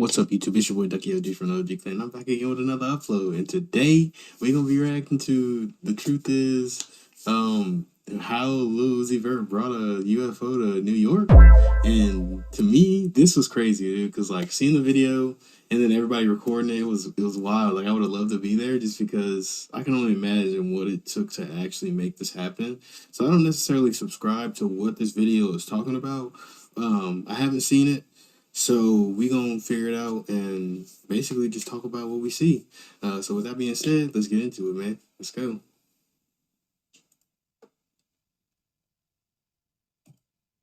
What's up, YouTube? It's your boy Ducky OG from the OG Clan. I'm back again with another upload, and today we're gonna be reacting to The Truth Is, how Lil Uzi Vert brought a UFO to New York. And to me, this was crazy, dude, because like seeing the video and then everybody recording it was wild. Like I would have loved to be there just because I can only imagine what it took to actually make this happen. So I don't necessarily subscribe to what this video is talking about. I haven't seen it. So we gonna figure it out and basically just talk about what we see. So with that being said, let's get into it, man. Let's go.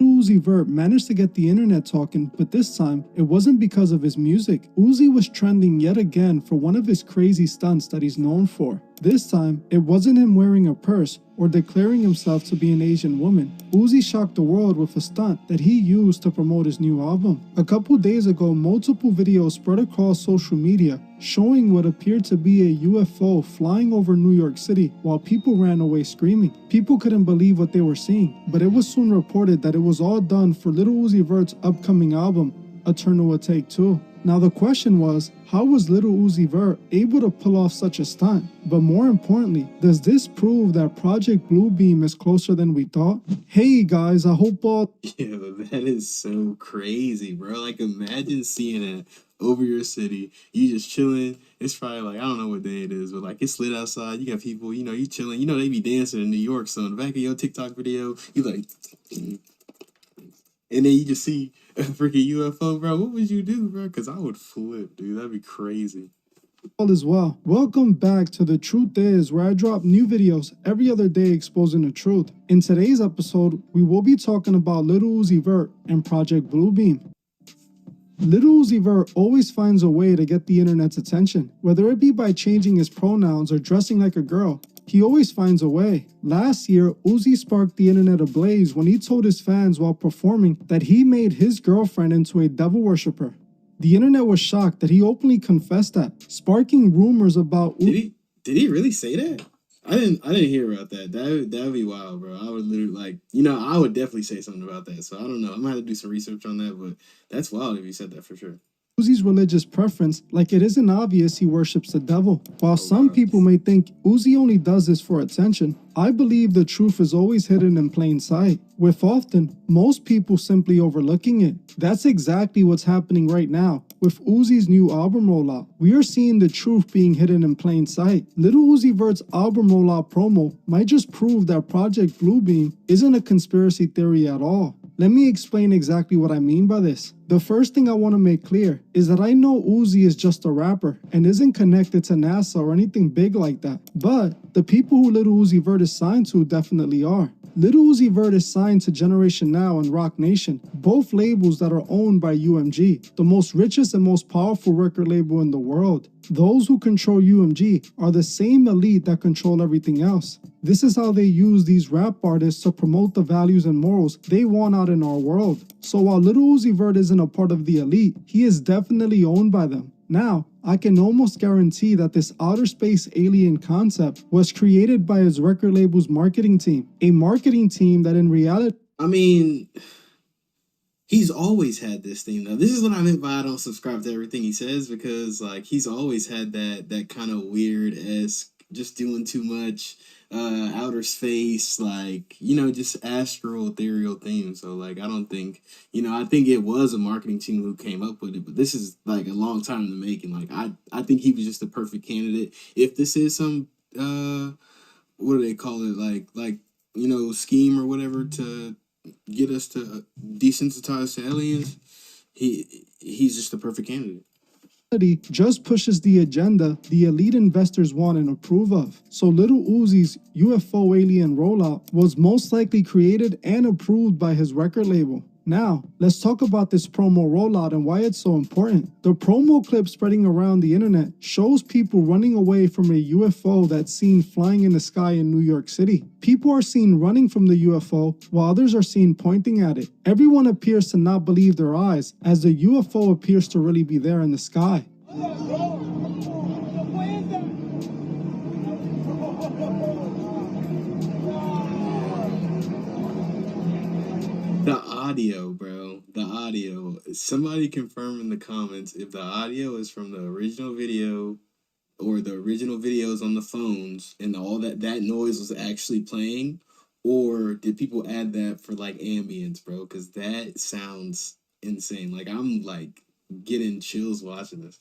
Uzi Vert managed to get the internet talking, but this time, it wasn't because of his music. Uzi was trending yet again for one of his crazy stunts that he's known for. This time, it wasn't him wearing a purse or declaring himself to be an Asian woman. Uzi shocked the world with a stunt that he used to promote his new album. A couple days ago, multiple videos spread across social media showing what appeared to be a UFO flying over New York City while people ran away screaming. People couldn't believe what they were seeing, but it was soon reported that it was all done for Lil Uzi Vert's upcoming album, Eternal Take 2. Now the question was, how was Lil Uzi Vert able to pull off such a stunt? But more importantly, does this prove that Project Bluebeam is closer than we thought? Hey guys, I hope all— Yeah, but that is so crazy, bro. Like imagine seeing that over your city. You just chilling. It's probably like, I don't know what day it is, but like it's lit outside. You got people, you chilling. They be dancing in New York. So in the back of your TikTok video, you like, and then you just see a freaking UFO, bro. What would you do, bro? Because I would flip, dude. That'd be crazy. All as well. Welcome back to The Truth Is, where I drop new videos every other day exposing the truth. In today's episode, we will be talking about Lil Uzi Vert and Project Bluebeam. Lil Uzi Vert always finds a way to get the internet's attention, whether it be by changing his pronouns or dressing like a girl. He always finds a way. Last year, Uzi sparked the internet ablaze when he told his fans while performing that he made his girlfriend into a devil worshiper. The internet was shocked that he openly confessed that, sparking rumors about— Did he really say that? I didn't hear about that. That would be wild, bro. I would literally like, I would definitely say something about that. So I don't know. I'm gonna have to do some research on that, but that's wild if he said that for sure. Uzi's religious preference, like it isn't obvious he worships the devil. While some people may think Uzi only does this for attention, I believe the truth is always hidden in plain sight, with often most people simply overlooking it. That's exactly what's happening right now with Uzi's new album rollout. We are seeing the truth being hidden in plain sight. Lil Uzi Vert's album rollout promo might just prove that Project Bluebeam isn't a conspiracy theory at all. Let me explain exactly what I mean by this. The first thing I want to make clear is that I know Uzi is just a rapper and isn't connected to NASA or anything big like that. But the people who Lil Uzi Vert is signed to definitely are. Lil Uzi Vert is signed to Generation Now and Rock Nation, both labels that are owned by UMG, the most richest and most powerful record label in the world. Those who control UMG are the same elite that control everything else. This is how they use these rap artists to promote the values and morals they want out in our world. So while Lil Uzi Vert isn't a part of the elite, he is definitely owned by them. Now, I can almost guarantee that this outer space alien concept was created by his record label's marketing team. A marketing team that in reality— I mean, he's always had this thing though. This is what I meant by I don't subscribe to everything he says, because like he's always had that kind of weird-esque, just doing too much, outer space, like, just astral ethereal theme. So like I don't think, I think it was a marketing team who came up with it, but this is like a long time in the making. Like I think he was just the perfect candidate. If this is some what do they call it, like scheme or whatever to get us to desensitize to aliens, he's just the perfect candidate. Just pushes the agenda the elite investors want and approve of. So Lil Uzi's UFO alien rollout was most likely created and approved by his record label. Now, let's talk about this promo rollout and why it's so important. The promo clip spreading around the internet shows people running away from a UFO that's seen flying in the sky in New York City. People are seen running from the UFO while others are seen pointing at it. Everyone appears to not believe their eyes, as the UFO appears to really be there in the sky. The audio, bro. the audio. Somebody confirm in the comments if the audio is from the original video or the original videos on the phones and all that noise was actually playing, or did people add that for like ambience, bro? Because that sounds insane. Like I'm like getting chills watching this.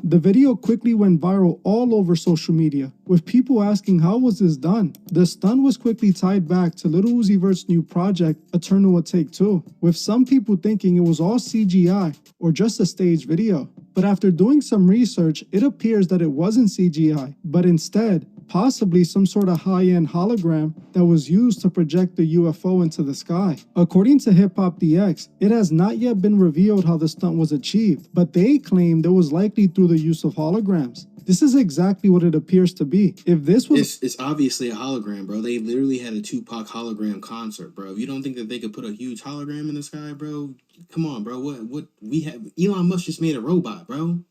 The video quickly went viral all over social media, with people asking how was this done. The stunt was quickly tied back to Lil Uzi Vert's new project, Eternal Will Take Two, with some people thinking it was all CGI or just a staged video. But after doing some research, it appears that it wasn't CGI, but instead, possibly some sort of high-end hologram that was used to project the UFO into the sky. According to Hip Hop DX, it has not yet been revealed how the stunt was achieved, but they claimed it was likely through the use of holograms. This is exactly what it appears to be. If this was... It's obviously a hologram, bro. They literally had a Tupac hologram concert, bro. You don't think that they could put a huge hologram in the sky, bro? Come on, bro. What we have... Elon Musk just made a robot, bro.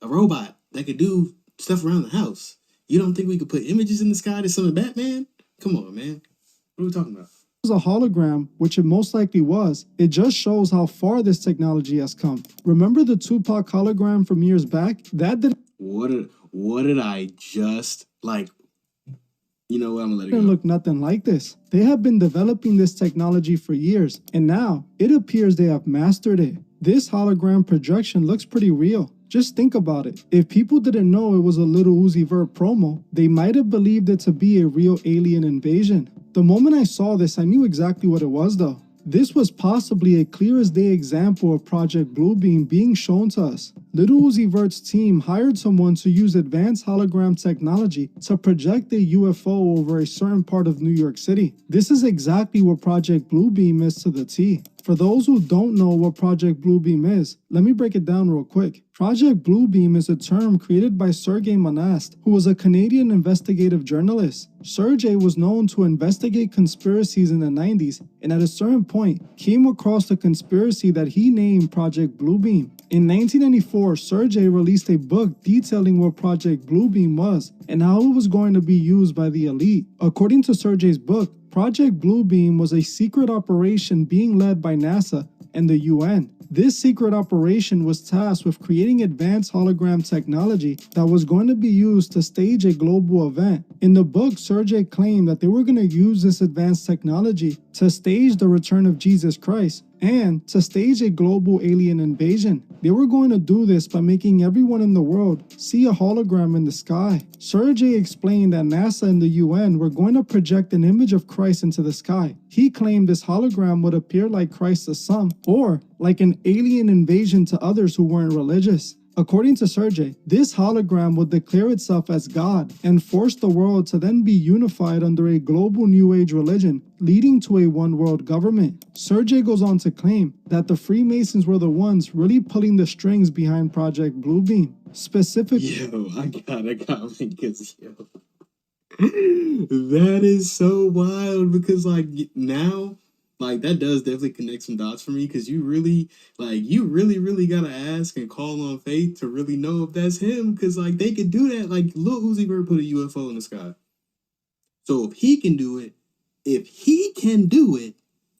A robot that could do stuff around the house. You don't think we could put images in the sky to summon Batman? Come on, man. What are we talking about? Was a hologram, which it most likely was, it just shows how far this technology has come. Remember the Tupac hologram from years back? That didn't... What did I just, like, you know what, I'm gonna let it go. Look nothing like this. They have been developing this technology for years, and now it appears they have mastered it. This hologram projection looks pretty real. Just think about it. If people didn't know it was a Lil Uzi Vert promo, they might have believed it to be a real alien invasion. The moment I saw this, I knew exactly what it was though. This was possibly a clear as day example of Project Bluebeam being shown to us. Lil Uzi Vert's team hired someone to use advanced hologram technology to project a UFO over a certain part of New York City. This is exactly what Project Bluebeam is to the T. For those who don't know what Project Bluebeam is, let me break it down real quick. Project Bluebeam is a term created by Sergey Monast, who was a Canadian investigative journalist. Sergey was known to investigate conspiracies in the 90s, and at a certain point, came across a conspiracy that he named Project Bluebeam. In 1994, Sergey released a book detailing what Project Bluebeam was and how it was going to be used by the elite. According to Sergey's book, Project Bluebeam was a secret operation being led by NASA and the UN. This secret operation was tasked with creating advanced hologram technology that was going to be used to stage a global event. In the book, Sergey claimed that they were going to use this advanced technology to stage the return of Jesus Christ and to stage a global alien invasion. They were going to do this by making everyone in the world see a hologram in the sky. Sergey explained that NASA and the UN were going to project an image of Christ into the sky. He claimed this hologram would appear like Christ to some, or like an alien invasion to others who weren't religious. According to Sergey, this hologram would declare itself as God and force the world to then be unified under a global New Age religion, leading to a one-world government. Sergey goes on to claim that the Freemasons were the ones really pulling the strings behind Project Bluebeam. Specifically, Yo, I gotta comment because, yo, that is so wild because, like, now, like, that does definitely connect some dots for me because you really gotta ask and call on faith to really know if that's him because, like, they could do that. Like, Lil Uzi Vert put a UFO in the sky. So if he can do it,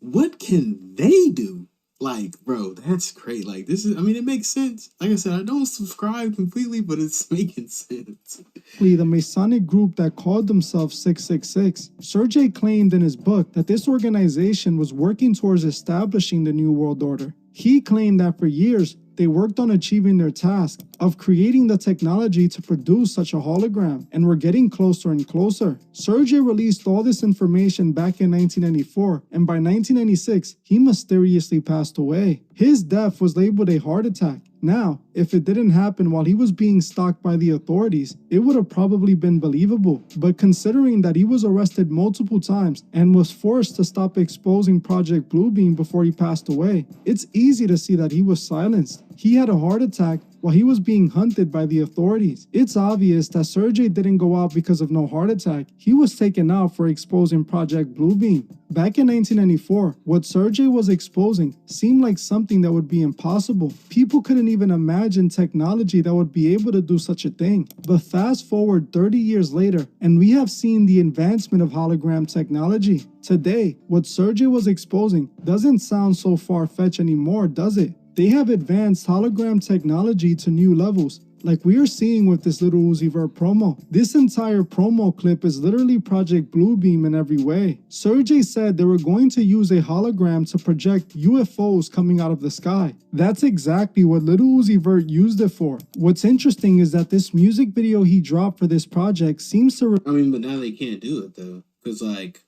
what can they do? Like, bro, that's great. Like, this is, I mean, it makes sense. Like I said, I don't subscribe completely, but it's making sense. the Masonic group that called themselves 666. Sergey claimed in his book that this organization was working towards establishing the New World Order. He claimed that for years, they worked on achieving their task of creating the technology to produce such a hologram, and were getting closer and closer. Sergey released all this information back in 1994, and by 1996, he mysteriously passed away. His death was labeled a heart attack. Now, if it didn't happen while he was being stalked by the authorities, it would have probably been believable. But considering that he was arrested multiple times and was forced to stop exposing Project Bluebeam before he passed away, it's easy to see that he was silenced. He had a heart attack while he was being hunted by the authorities. It's obvious that Sergey didn't go out because of no heart attack. He was taken out for exposing Project Bluebeam. Back in 1994, what Sergey was exposing seemed like something that would be impossible. People couldn't even imagine technology that would be able to do such a thing. But fast forward 30 years later, and we have seen the advancement of hologram technology. Today, what Sergey was exposing doesn't sound so far-fetched anymore, does it? They have advanced hologram technology to new levels, like we are seeing with this Lil Uzi Vert promo. This entire promo clip is literally Project Bluebeam in every way. Sergey said they were going to use a hologram to project UFOs coming out of the sky. That's exactly what Lil Uzi Vert used it for. What's interesting is that this music video he dropped for this project seems to... I mean, but now they can't do it though, because like,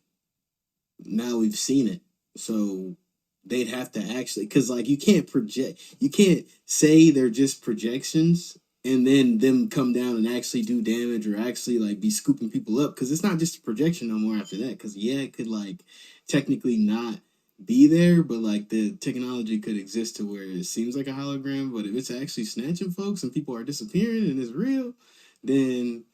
now we've seen it. So they'd have to actually, because like you can't say they're just projections and then them come down and actually do damage or actually like be scooping people up, because it's not just a projection no more after that. Because yeah, it could like technically not be there, but like the technology could exist to where it seems like a hologram, but if it's actually snatching folks and people are disappearing and it's real, then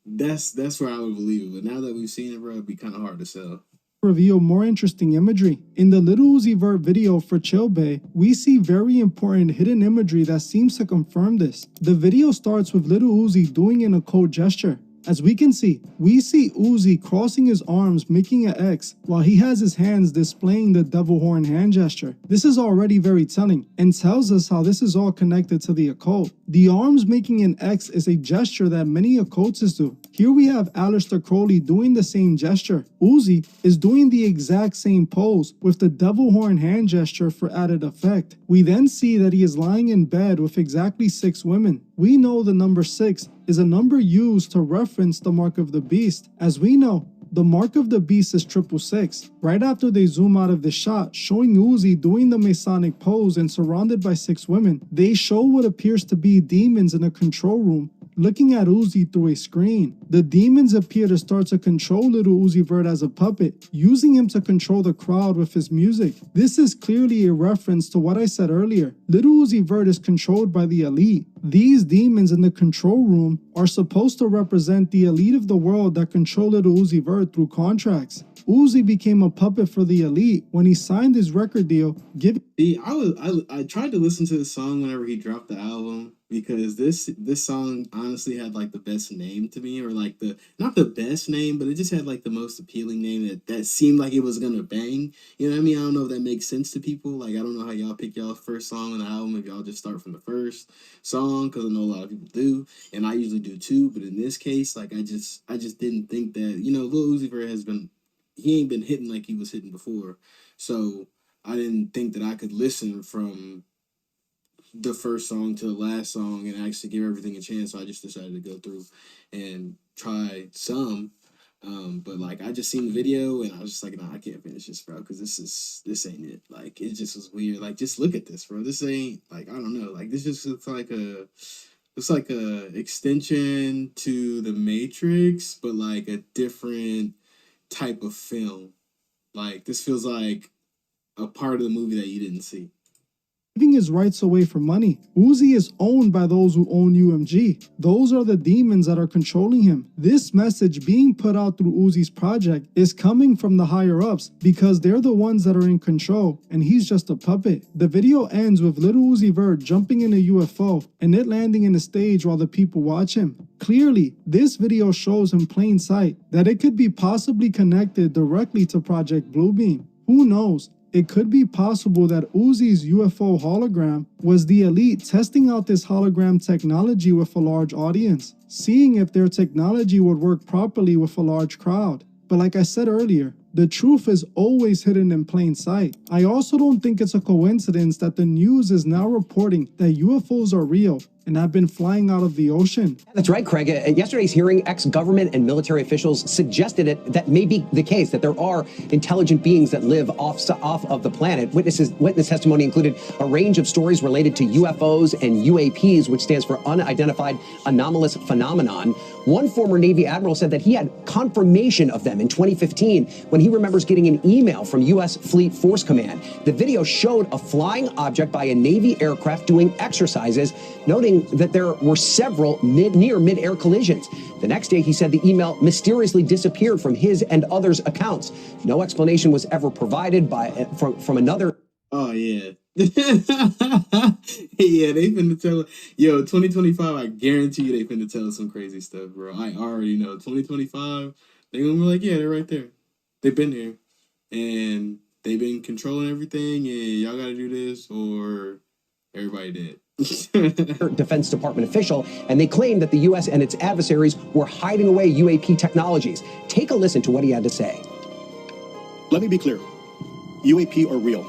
that's where I would believe it. But now that we've seen it, bro, it'd be kind of hard to sell. Reveal more interesting imagery. In the Lil Uzi Vert video for Chill Bay, we see very important hidden imagery that seems to confirm this. The video starts with Lil Uzi doing an occult gesture. As we can see, we see Uzi crossing his arms making an X while he has his hands displaying the devil horn hand gesture. This is already very telling and tells us how this is all connected to the occult. The arms making an X is a gesture that many occultists do. Here we have Aleister Crowley doing the same gesture. Uzi is doing the exact same pose with the devil horn hand gesture for added effect. We then see that he is lying in bed with exactly 6 women. We know the number 6 is a number used to reference the mark of the beast. As we know, the mark of the beast is 666. Right after they zoom out of the shot, showing Uzi doing the Masonic pose and surrounded by 6 women, they show what appears to be demons in a control room looking at Uzi through a screen. The demons appear to start to control Lil Uzi Vert as a puppet, using him to control the crowd with his music. This is clearly a reference to what I said earlier. Lil Uzi Vert is controlled by the elite. These demons in the control room are supposed to represent the elite of the world that control Lil Uzi Vert through contracts. Uzi became a puppet for the elite when he signed his record deal. I tried to listen to the song whenever he dropped the album, because this song honestly had like the best name to me, or like not the best name, but it just had like the most appealing name that seemed like it was gonna bang. You know what I mean? I don't know if that makes sense to people. Like, I don't know how y'all pick y'all first song on the album, if y'all just start from the first song, because I know a lot of people do, and I usually do too. But in this case, like I just didn't think that, you know, Lil Uzi Vert he ain't been hitting like he was hitting before. So I didn't think that I could listen from the first song to the last song and actually give everything a chance. So I just decided to go through and try some. But like, I just seen the video and I was just like, nah, I can't finish this, bro, because this ain't it. Like, it just was weird. Like, just look at this, bro. This ain't, like, I don't know. Like, this just looks like a extension to the Matrix, but like a different type of film. Like, this feels like a part of the movie that you didn't see. Giving his rights away for money. Uzi is owned by those who own UMG. Those are the demons that are controlling him. This message being put out through Uzi's project is coming from the higher ups, because they're the ones that are in control and he's just a puppet. The video ends with Lil Uzi Vert jumping in a UFO and it landing in the stage while the people watch him. Clearly, this video shows in plain sight that it could be possibly connected directly to Project Bluebeam. Who knows? It could be possible that Uzi's UFO hologram was the elite testing out this hologram technology with a large audience, seeing if their technology would work properly with a large crowd. But like I said earlier, the truth is always hidden in plain sight. I also don't think it's a coincidence that the news is now reporting that UFOs are real and have been flying out of the ocean. That's right, Craig. At yesterday's hearing, ex-government and military officials suggested that may be the case, that there are intelligent beings that live off of the planet. Witness testimony included a range of stories related to UFOs and UAPs, which stands for Unidentified Anomalous Phenomenon. One former Navy admiral said that he had confirmation of them in 2015 when he remembers getting an email from U.S. Fleet Force Command. The video showed a flying object by a Navy aircraft doing exercises, noting that there were several near mid-air collisions. The next day, he said the email mysteriously disappeared from his and others' accounts. No explanation was ever provided from another. Oh, yeah. Yeah, they finna tell, 2025, I guarantee you they finna tell us some crazy stuff, bro. I already know. 2025, they gonna be like, yeah, they're right there. They've been here. And they've been controlling everything, and y'all gotta do this, or everybody dead. Defense Department official, and they claimed that the U.S. and its adversaries were hiding away UAP technologies. Take a listen to what he had to say. Let me be clear. UAP are real.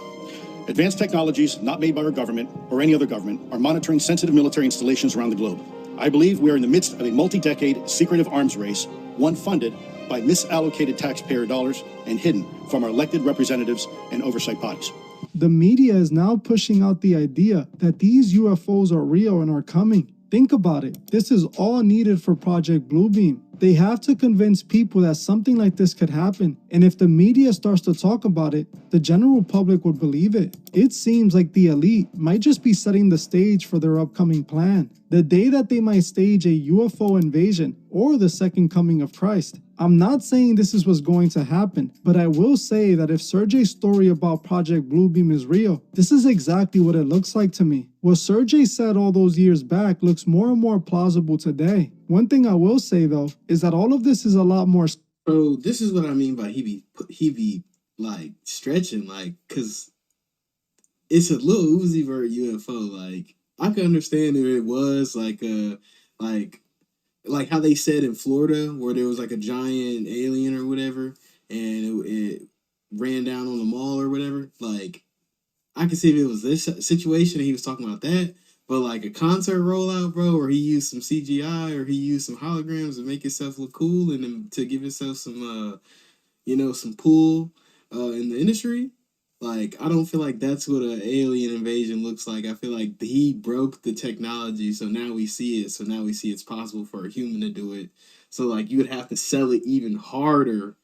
Advanced technologies not made by our government or any other government are monitoring sensitive military installations around the globe. I believe we are in the midst of a multi-decade secretive arms race, one funded by misallocated taxpayer dollars and hidden from our elected representatives and oversight bodies. The media is now pushing out the idea that these UFOs are real and are coming. Think about it. This is all needed for Project Bluebeam. They have to convince people that something like this could happen. And if the media starts to talk about it, the general public would believe it. It seems like the elite might just be setting the stage for their upcoming plan. The day that they might stage a UFO invasion or the second coming of Christ. I'm not saying this is what's going to happen, but I will say that if Sergey's story about Project Bluebeam is real, this is exactly what it looks like to me. What Sergey said all those years back looks more and more plausible today. One thing I will say though, is that all of this is a lot more. Bro, this is what I mean by he be like stretching, like, cause it's a Lil Uzi Vert UFO. Like, I can understand if it was like how they said in Florida, where there was like a giant alien or whatever, and it ran down on the mall or whatever. Like, I can see if it was this situation and he was talking about that. But like a concert rollout, bro, or he used some CGI or he used some holograms to make himself look cool and then to give himself some, some pull in the industry. Like, I don't feel like that's what an alien invasion looks like. I feel like he broke the technology, so now we see it. So now we see it's possible for a human to do it. So, like, you would have to sell it even harder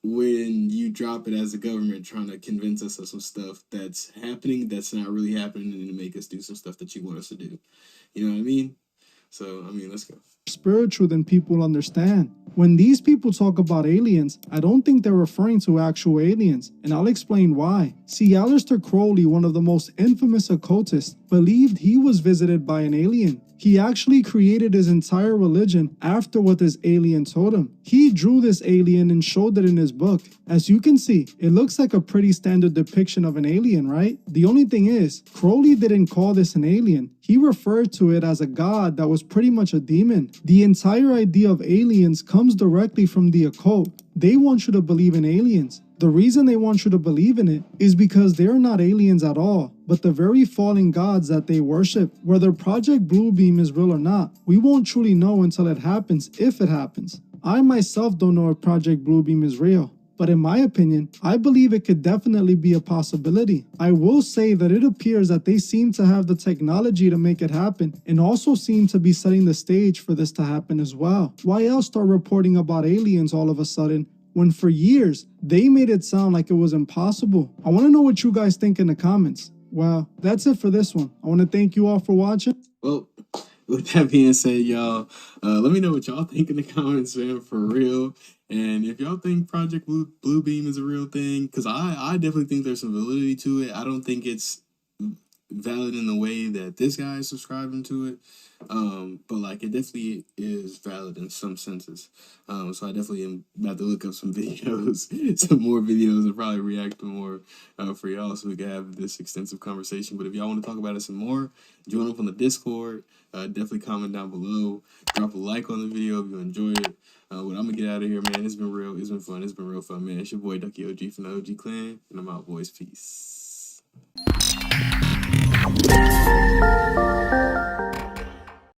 when you drop it as a government trying to convince us of some stuff that's happening that's not really happening and to make us do some stuff that you want us to do. You know what I mean? So, I mean, let's go. Spiritual than people understand. When these people talk about aliens, I don't think they're referring to actual aliens, and I'll explain why. See, Aleister Crowley, one of the most infamous occultists, believed he was visited by an alien. He actually created his entire religion after what this alien told him. He drew this alien and showed it in his book. As you can see, it looks like a pretty standard depiction of an alien, right? The only thing is, Crowley didn't call this an alien. He referred to it as a god that was pretty much a demon. The entire idea of aliens comes directly from the occult. They want you to believe in aliens. The reason they want you to believe in it is because they're not aliens at all, but the very fallen gods that they worship. Whether Project Bluebeam is real or not, we won't truly know until it happens, if it happens. I myself don't know if Project Bluebeam is real, but in my opinion, I believe it could definitely be a possibility. I will say that it appears that they seem to have the technology to make it happen, and also seem to be setting the stage for this to happen as well. Why else start reporting about aliens all of a sudden, when for years, they made it sound like it was impossible? I want to know what you guys think in the comments. Well, that's it for this one. I want to thank you all for watching. Well, with that being said, y'all, let me know what y'all think in the comments, man, for real. And if y'all think Project Bluebeam is a real thing, because I definitely think there's some validity to it. I don't think it's valid in the way that this guy is subscribing to it. But like it definitely is valid in some senses. So I definitely am about to look up some videos, some more videos, and probably react to more for y'all so we can have this extensive conversation. But if y'all want to talk about it some more, join up on the Discord. Definitely comment down below. Drop a like on the video if you enjoyed it. But I'm gonna get out of here, man. It's been real. It's been fun. It's been real fun, man. It's your boy Ducky OG from the OG Clan, and I'm out, boys. Peace.